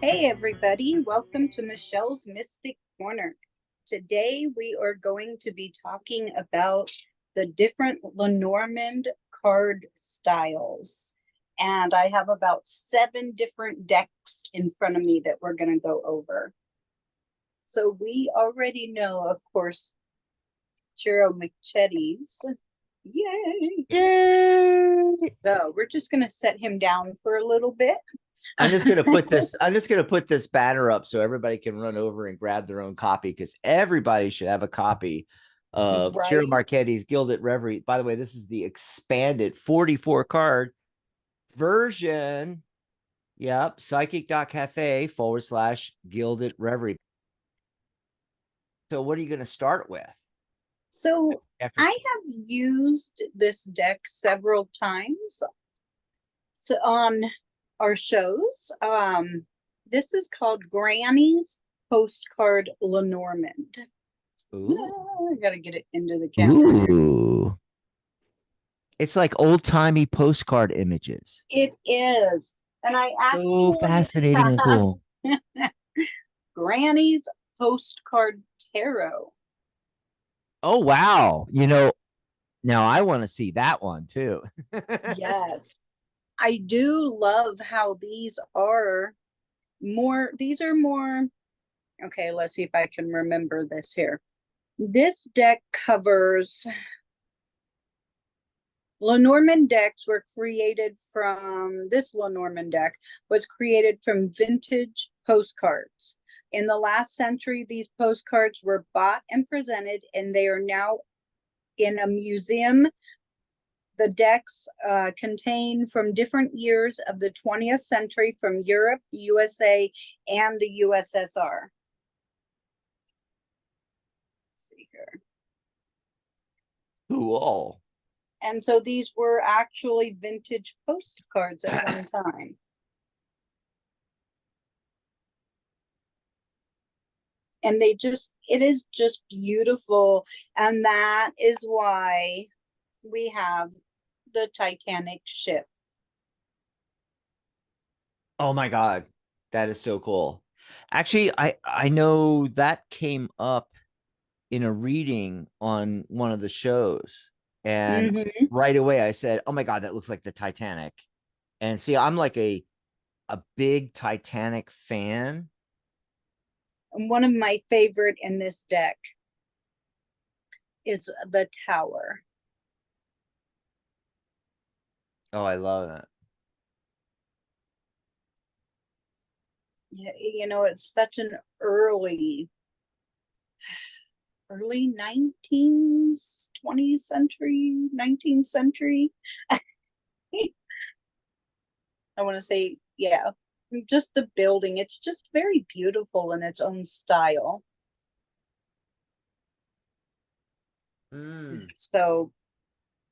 Hey everybody, welcome to Michelle's Mystic Corner. Today we are going to be talking about the different Lenormand card styles. And I have about 7 different decks in front of me that we're going to go over. So we already know, of course, Ciro Marchetti's. Yay! Yay! So we're just going to set him down for a little bit. I'm just gonna put this. I'm just gonna put this banner up so everybody can run over and grab their own copy because everybody should have a copy of Ciro Right. Marchetti's Gilded Reverie. By the way, this is the expanded 44 card version. Yep, psychic.cafe/Gilded Reverie. So, what are you going to start with? So After I have used this deck several times on our shows. This is called Granny's Postcard Lenormand. Ooh. I gotta get it into the camera here. Ooh. It's like old timey postcard images. It is. And I So actually fascinating and have cool. Granny's Postcard Tarot. Oh wow. Now I want to see that one too. Yes. I do love how these are more, okay, let's see if I can remember this here. This deck covers Lenormand decks were created from this Lenormand deck was created from vintage postcards. In the last century, these postcards were bought and presented, and they are now in a museum. The decks contain from different years of the 20th century from Europe, the USA, and the USSR. Let's see here. Cool. And so these were actually vintage postcards at one time. And it is just beautiful. And that is why we have the Titanic ship. Oh my god, that is so cool. Actually, I know that came up in a reading on one of the shows, and Mm-hmm. right away I said, "Oh my god, that looks like the Titanic." And see, I'm like a big Titanic fan. And one of my favorite in this deck is the Tower. Oh, I love it. You know, it's such an early 19th, 20th century, 19th century. I want to say, yeah, just the building. It's just very beautiful in its own style. Mm. So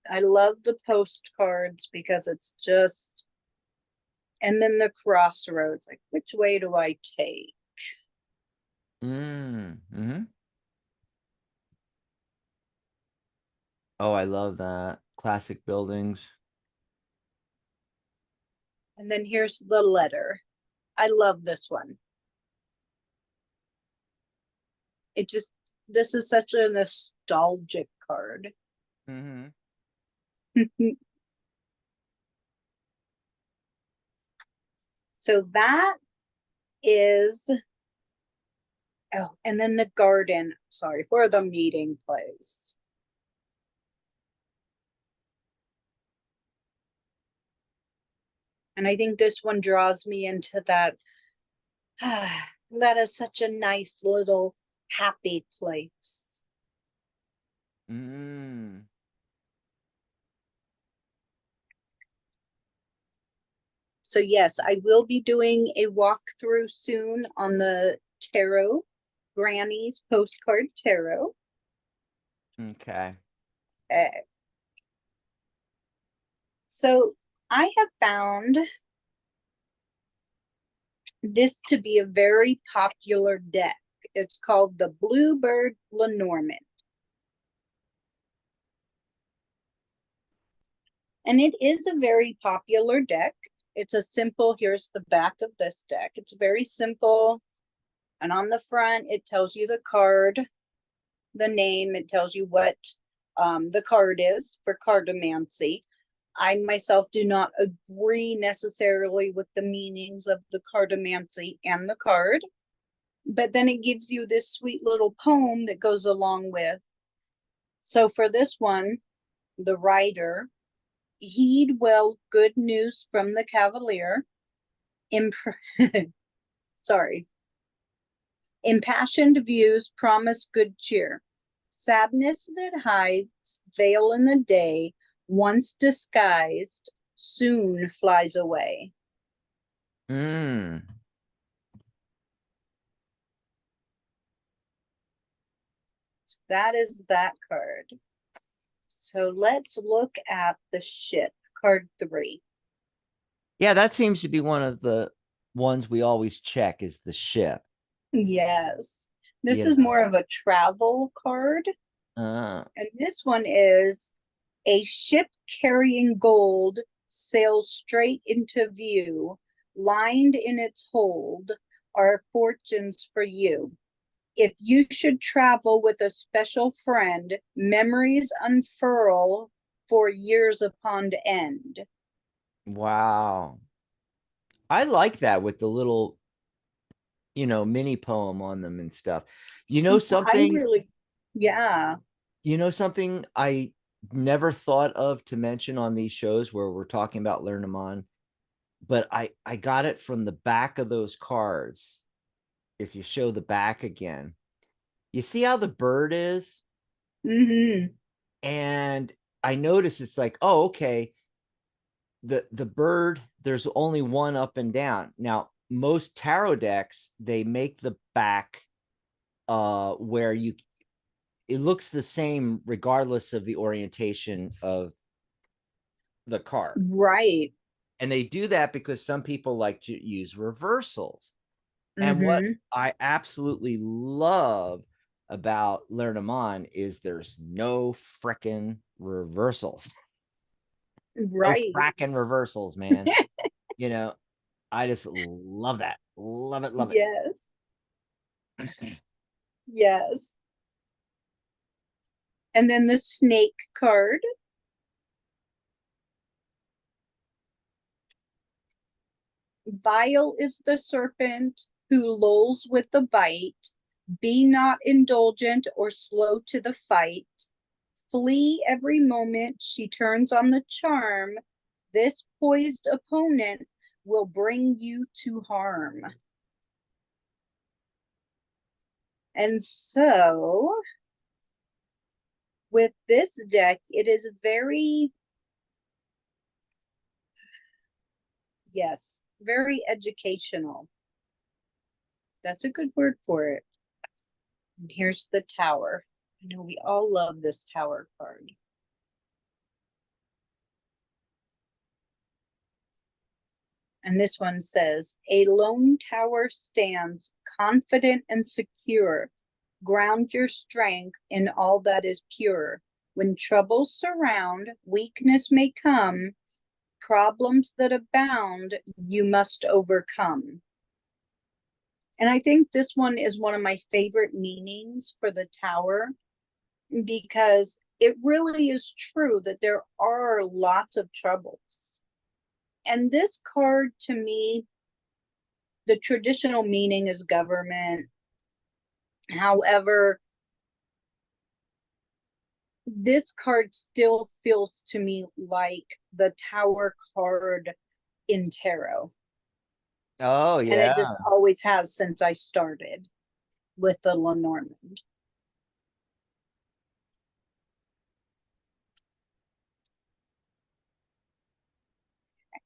I love the postcards because it's just, and then the crossroads, like which way do I take? Mm. Mm-hmm. Oh, I love that. Classic buildings. And then here's the letter. I love this one. It just, this is such a nostalgic card. Mm-hmm. So that is, oh, and then the garden, sorry, for the meeting place. And I think this one draws me into that. That is such a nice little happy place. Mm. So yes, I will be doing a walkthrough soon on the tarot, Granny's postcard tarot. Okay. Uh, so I have found this to be a very popular deck. It's called the Bluebird Lenormand. And it is a very popular deck. It's a simple, here's the back of this deck. It's very simple. And on the front, it tells you the card, the name, it tells you what the card is for cardomancy. I myself do not agree necessarily with the meanings of the cardomancy and the card, but then it gives you this sweet little poem that goes along with. So for this one, the writer, heed well good news from the cavalier. Sorry. Impassioned views promise good cheer. Sadness that hides veil in the day, once disguised, soon flies away. Mm. So that is that card. So let's look at the ship, card 3. Yeah, that seems to be one of the ones we always check is the ship. Yes. This You is know. more of a travel card. And this one is a ship carrying gold sails straight into view. Lined in its hold are fortunes for you. If you should travel with a special friend, memories unfurl for years upon end. Wow. I like that with the little, mini poem on them and stuff. You know something, Yeah. something I never thought of to mention on these shows where we're talking about Lenormand, but I got it from the back of those cards. If you show the back again, you see how the bird is? Mm-hmm. And I noticed it's like, oh, okay. The bird, there's only one up and down. Now, most tarot decks, they make the back where it looks the same regardless of the orientation of the card. Right. And they do that because some people like to use reversals. And what Mm-hmm. I absolutely love about Lenormand is there's no frickin' reversals. No Right. fracking reversals, man. I just love that. Love it, love Yes. it. Yes. And then the snake card. Vile is the serpent who lulls with the bite. Be not indulgent or slow to the fight. Flee every moment she turns on the charm. This poised opponent will bring you to harm. And so, with this deck, it is very, yes, very educational. That's a good word for it. And here's the tower. I know we all love this tower card. And this one says, a lone tower stands confident and secure. Ground your strength in all that is pure. When troubles surround, weakness may come. Problems that abound, you must overcome. And I think this one is one of my favorite meanings for the tower, because it really is true that there are lots of troubles. And this card, to me, the traditional meaning is government. However, this card still feels to me like the tower card in tarot. Oh, And yeah. it just always has since I started with the Lenormand.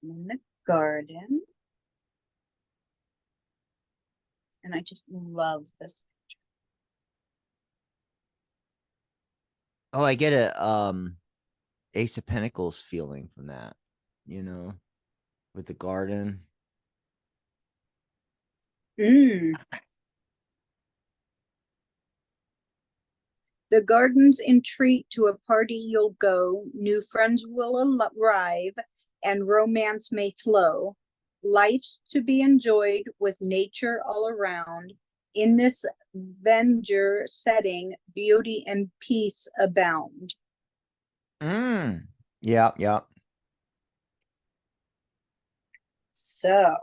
I'm in the garden. And I just love this. Oh, I get a Ace of Pentacles feeling from that, with the garden. Mm. The gardens entreat to a party you'll go, new friends will arrive, and romance may flow. life's to be enjoyed with nature all around. In this venger setting, beauty and peace abound. Yeah, yeah. So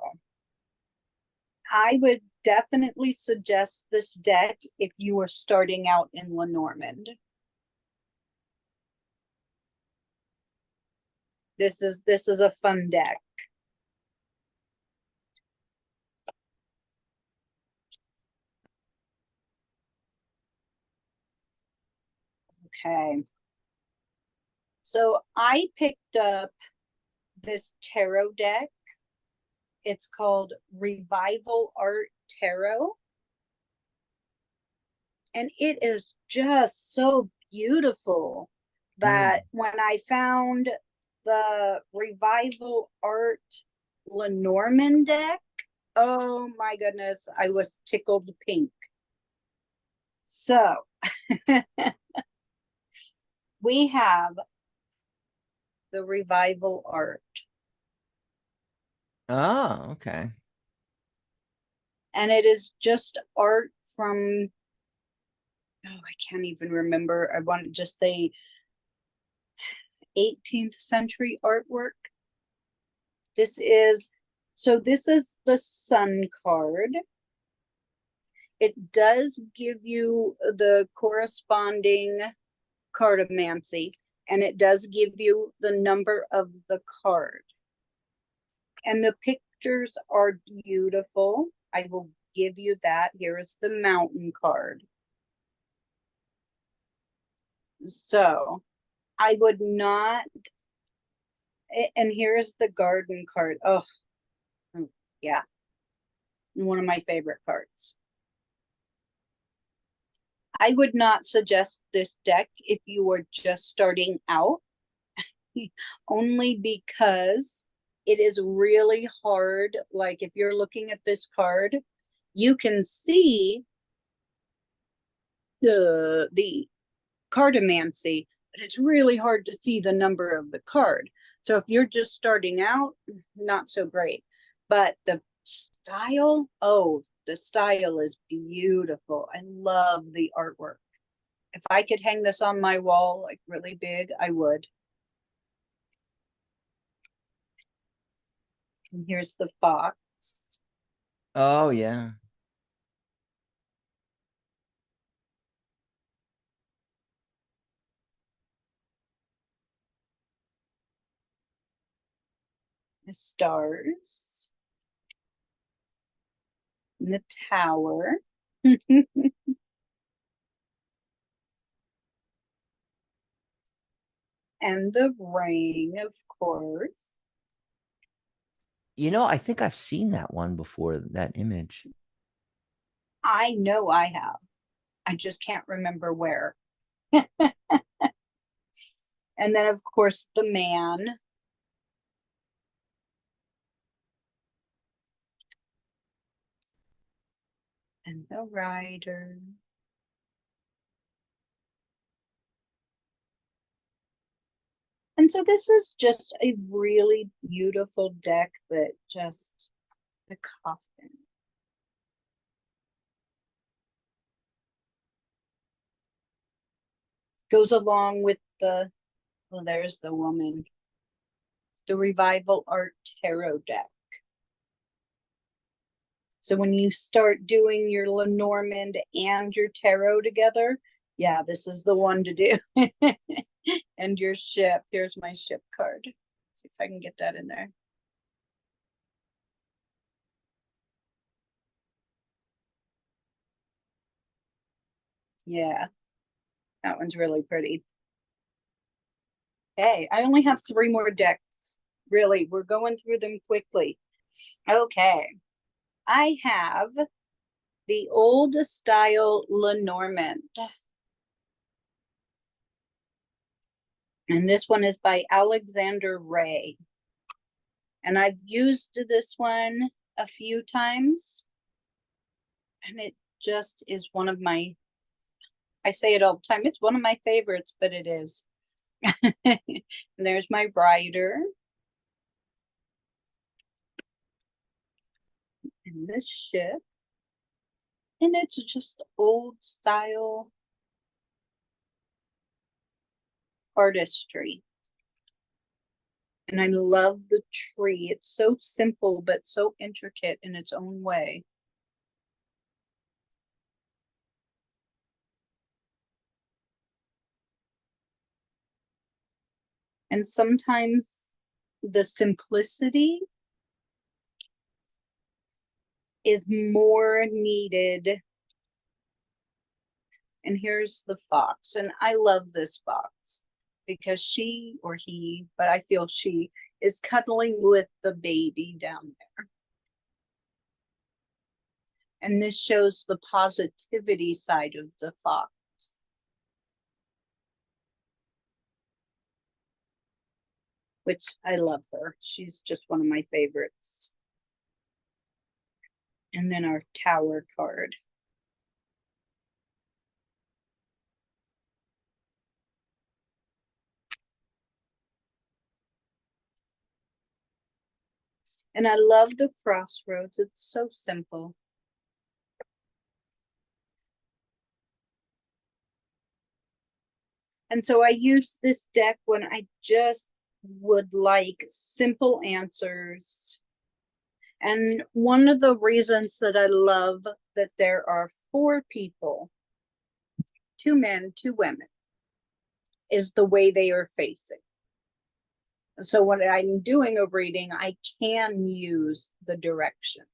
I would definitely suggest this deck if you are starting out in Lenormand. This is a fun deck. Okay. So I picked up this tarot deck. It's called Revival Art Tarot. And it is just so beautiful that when I found the Revival Art Lenormand deck, oh my goodness, I was tickled pink. So we have the Revival Art. Oh, okay. And it is just art from, oh, I can't even remember. I want to just say 18th century artwork. This is the Sun card. It does give you the corresponding cartomancy, and it does give you the number of the card. And the pictures are beautiful. I will give you that. Here is the mountain card. So I would not, and here's the garden card. Oh, yeah. One of my favorite cards. I would not suggest this deck if you are just starting out, only because it is really hard. Like if you're looking at this card, you can see the cartomancy, but it's really hard to see the number of the card. So if you're just starting out, not so great. But the style, oh, the style is beautiful. I love the artwork. If I could hang this on my wall like really big, I would. And here's the fox. Oh, yeah. The stars. And the tower. And the ring, of course. You know, I think I've seen that one before, that image. I know I have. I just can't remember where. And then, of course, the man. And the rider. And so this is just a really beautiful deck that just, the coffin. Goes along with the, well, there's the woman. The Revival Art Tarot deck. So when you start doing your Lenormand and your tarot together, yeah, this is the one to do. And your ship. Here's my ship card. See if I can get that in there. Yeah, that one's really pretty. Okay, I only have 3 more decks. Really, we're going through them quickly. Okay, I have the old style Lenormand. And this one is by Alexander Ray. And I've used this one a few times. And it just is one of my, I say it all the time, it's one of my favorites, but it is. And there's my rider. and this ship. And it's just old style artistry. And I love the tree. It's so simple, but so intricate in its own way. And sometimes the simplicity is more needed. And here's the fox. And I love this fox because she or he, but I feel she is cuddling with the baby down there. And this shows the positivity side of the fox. Which I love her. She's just one of my favorites. And then our tower card. And I love the crossroads. It's so simple. And so I use this deck when I just would like simple answers. And one of the reasons that I love that there are 4 people, 2 men, 2 women, is the way they are facing. So when I'm doing a reading, I can use the direction.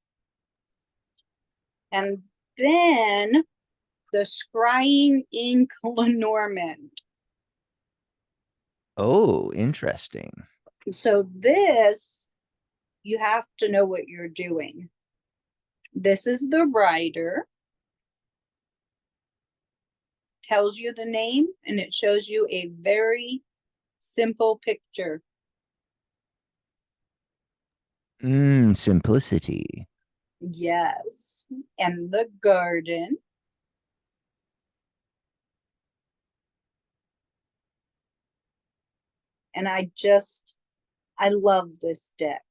And then the Scrying Ink Lenormand. Oh, interesting. So this, you have to know what you're doing. This is the writer. Tells you the name, and it shows you a very simple picture. Simplicity. Yes. And the garden. And I love this deck.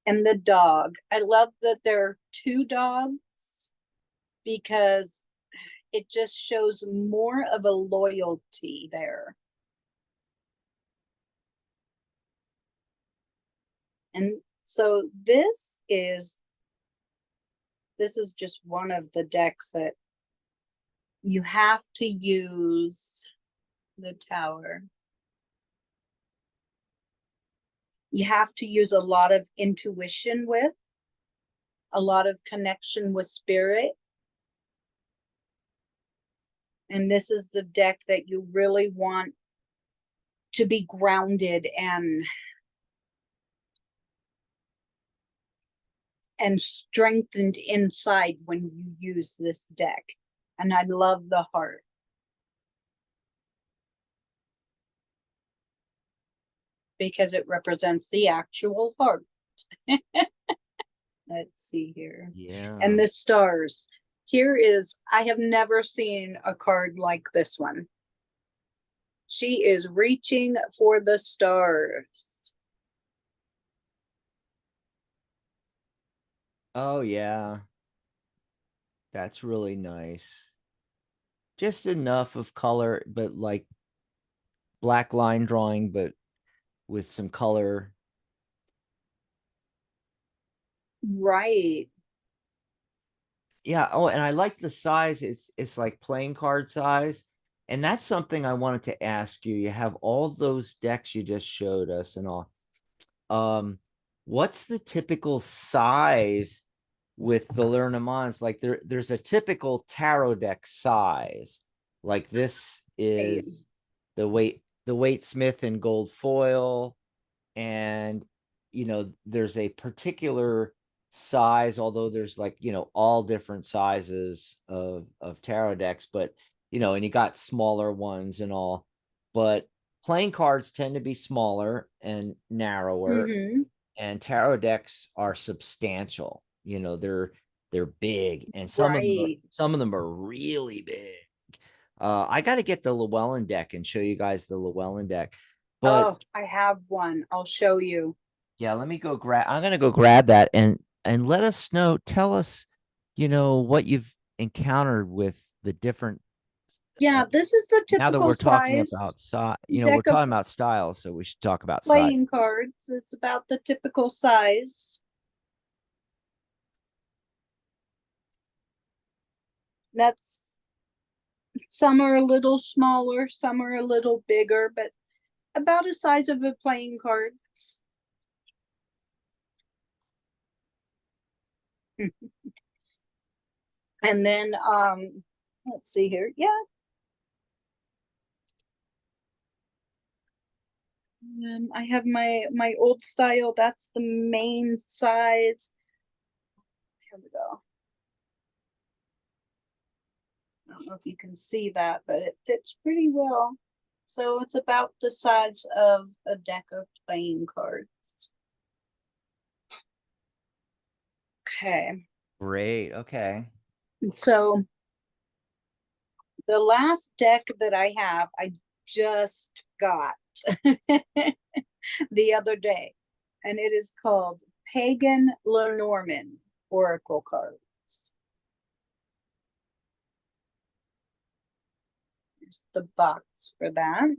And the dog. I love that there are 2 dogs because it just shows more of a loyalty there. And so this is just one of the decks that you have to use the tower. You have to use a lot of intuition with, a lot of connection with spirit. And this is the deck that you really want to be grounded and strengthened inside when you use this deck. And I love the heart. Because it represents the actual heart. Let's see here. Yeah. And the stars. Here is, I have never seen a card like this one. She is reaching for the stars. Oh, yeah. That's really nice. Just enough of color, but like black line drawing, but with some color. Right. Yeah. Oh, and I like the size. It's like playing card size. And that's something I wanted to ask you. You have all those decks you just showed us and all. What's the typical size with the Lenormands? Like there's a typical tarot deck size. Like this is the weight Smith in gold foil, and there's a particular size, although there's like all different sizes of tarot decks, but and you got smaller ones and all, but playing cards tend to be smaller and narrower, and tarot decks are substantial. They're big, and some of them are really big. I got to get the Llewellyn deck and show you guys the Llewellyn deck. But I have one. I'll show you. yeah, let me go grab. I'm gonna go grab that, and and let us know, tell us, what you've encountered with the different. Yeah, this is the Now that typical we're talking size about we're deck of talking about styles, so we should talk about size. playing cards. It's about the typical size. That's some are a little smaller, some are a little bigger, but about the size of a playing cards. And then let's see here. Yeah. I have my old style. That's the main size. Here we go. I don't know if you can see that, but it fits pretty well. So it's about the size of a deck of playing cards. Okay. Great. Okay. So the last deck that I have, I just got the other day, and it is called Pagan Lenormand Oracle Cards. Here's the box for that.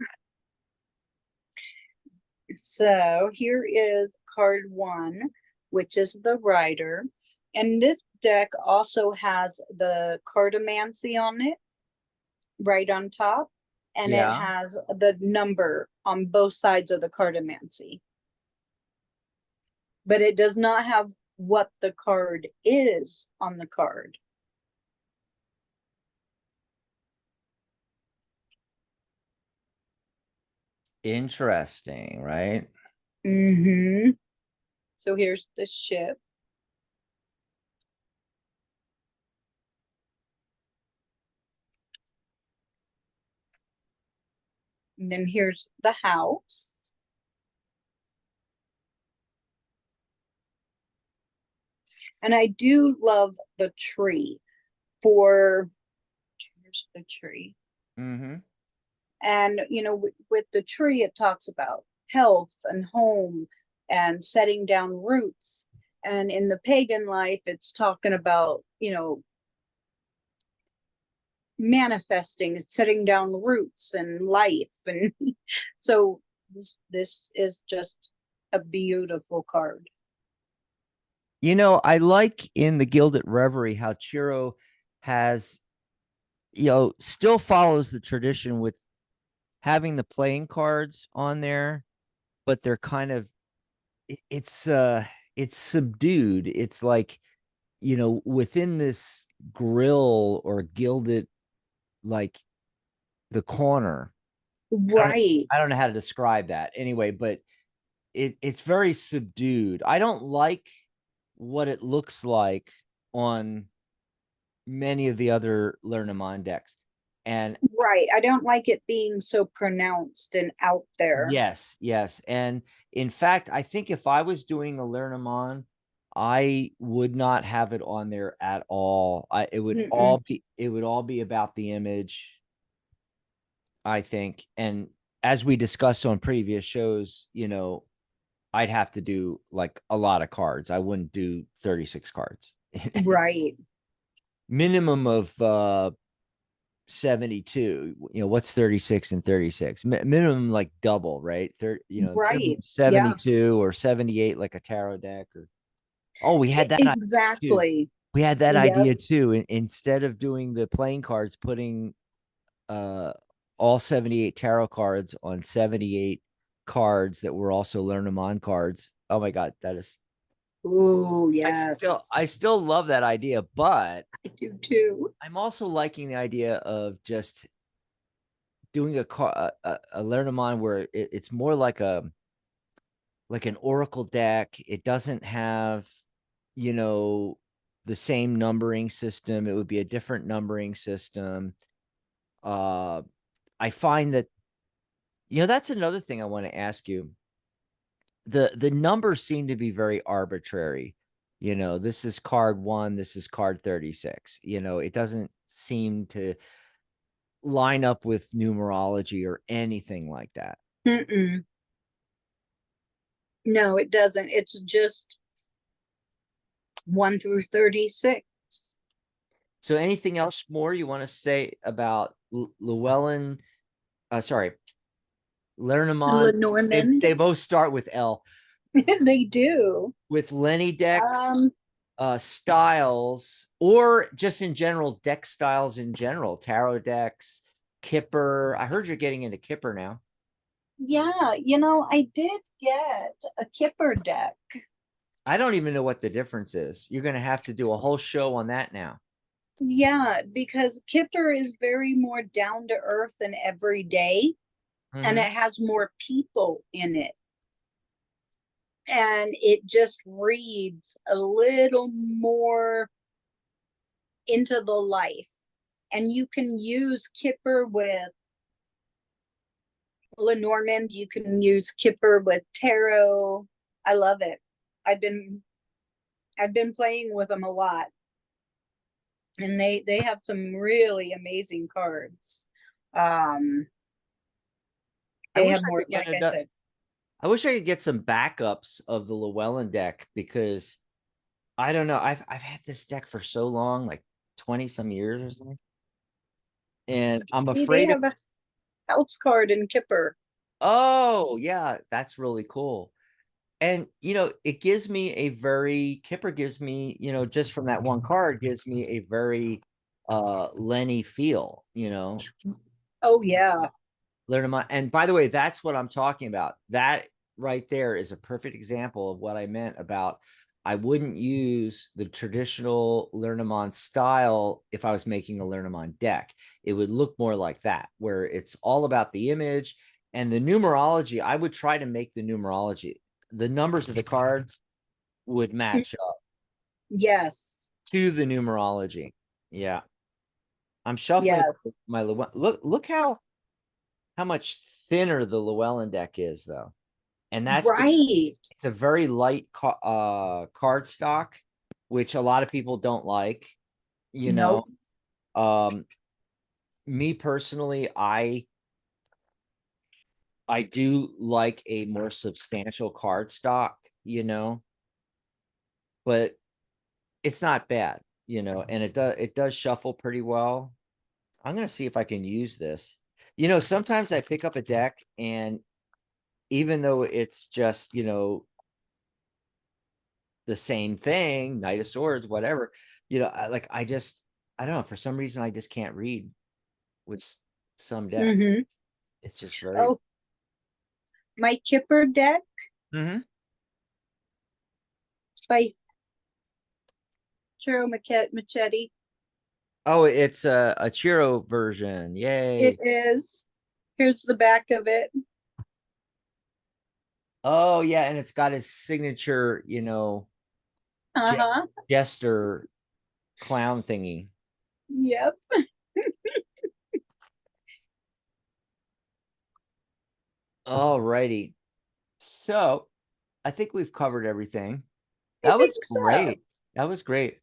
So here is card 1, which is the rider. And this deck also has the cartomancy on it, right on top. And it has the number on both sides of the cartomancy. But it does not have what the card is on the card. Interesting, right? Mm-hmm. So here's the ship. And then here's the house. And I do love the tree for, here's the tree. Mm-hmm. And, with the tree, it talks about health and home and setting down roots. And in the pagan life, it's talking about, manifesting, setting down roots and life. And so this is just a beautiful card. I like in the Gilded Reverie how Ciro has, still follows the tradition with having the playing cards on there, but they're kind of, it's subdued. It's like, within this grill or gilded, like the corner. Right. I don't know how to describe that anyway, but it's very subdued. I don't like what it looks like on many of the other Lenormand decks. And Right. I don't like it being so pronounced and out there. yes. And in fact, I think if I was doing a Lenormand, I would not have it on there at all. It would all be about the image, I think. And as we discussed on previous shows, I'd have to do like a lot of cards. I wouldn't do 36 cards. Right. Minimum of 72. What's 36 and 36? Minimum like double, right? Right. 72 or 78 like a tarot deck we had that exactly. we had that Yep. idea too. Instead of doing the playing cards, putting all 78 tarot cards on 78 cards that were also Lenormand cards. Oh my god, that is. Oh yes, I still love that idea, but I do too. I'm also liking the idea of just doing a Lenormand where it's more like an oracle deck. It doesn't have, the same numbering system. It would be a different numbering system. I find that, that's another thing I want to ask you. The numbers seem to be very arbitrary. This is card 1, this is card 36. It doesn't seem to line up with numerology or anything like that. No, it doesn't. It's just 1 through 36. So anything else more you want to say about Llewellyn? Sorry, Lenormand. Lenormand. They both start with L. They do. With Lenny decks, Um, styles, or just in general, deck styles in general, tarot decks, Kipper. I heard you're getting into Kipper now. yeah, I did get a Kipper deck. I don't even know what the difference is. You're going to have to do a whole show on that now. Yeah, because Kipper is very more down to earth and everyday, and Mm-hmm. it has more people in it. And it just reads a little more into the life. And you can use Kipper with Lenormand, you can use Kipper with tarot. I love it. I've been playing with them a lot. And they have some really amazing cards. I They wish have I more, could get like I a, said. I wish I could get some backups of the Llewellyn deck because I don't know. I've had this deck for so long, like 20 some years or something. And I'm They afraid of, have a house card in Kipper. oh yeah, that's really cool. And it gives me a very Kipper gives me, just from that one card, gives me a very Lenny feel, Oh yeah. And by the way, that's what I'm talking about. That right there is a perfect example of what I meant about I wouldn't use the traditional Lenormand style if I was making a Lenormand deck. It would look more like that, where it's all about the image and the numerology. I would try to make the numerology, the numbers of the cards would match up Yes. to the numerology. Yeah. I'm shuffling Yes. my look how much thinner the Llewellyn deck is, though. And that's because Right. it's a very light card stock, which a lot of people don't like. You know, Nope. um, me personally, I do like a more substantial card stock, but it's not bad, and it does shuffle pretty well. I'm gonna see if I can use this. Sometimes I pick up a deck and even though it's just, the same thing, Knight of Swords, whatever, I don't know, for some reason I just can't read with some deck. Mm-hmm. It's just very. Oh, my Kipper deck Mhm. by Ciro Marchetti. Oh, it's a Ciro version. It Yay. is. Here's the back of it. Oh yeah, and it's got his signature, Uh-huh. jester clown thingy. Yep. All righty. So I think we've covered everything. I That was think so. great. That was great.